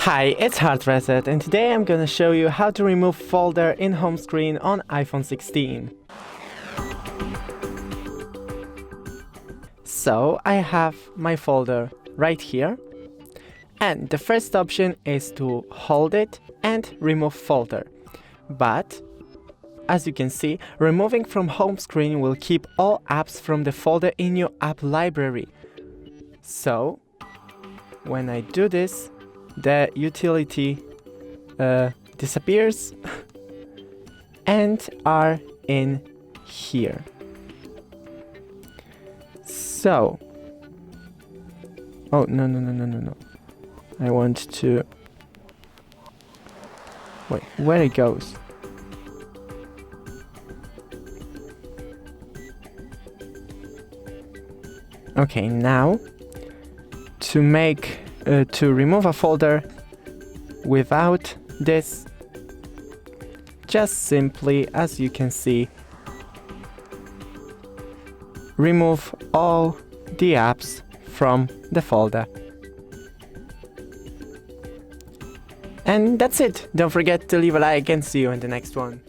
Hi, it's HardReset, and today I'm gonna show you how to remove folder in home screen on iPhone 16. So I have my folder right here, and the first option is to hold it and remove folder. But as you can see, removing from home screen will keep all apps from the folder in your app library. So when I do this, the utility disappears and are in here. So, oh no. I want to wait, where it goes? Okay, now to remove a folder without this, just simply, as you can see, remove all the apps from the folder. And that's it. Don't forget to leave a like and see you in the next one.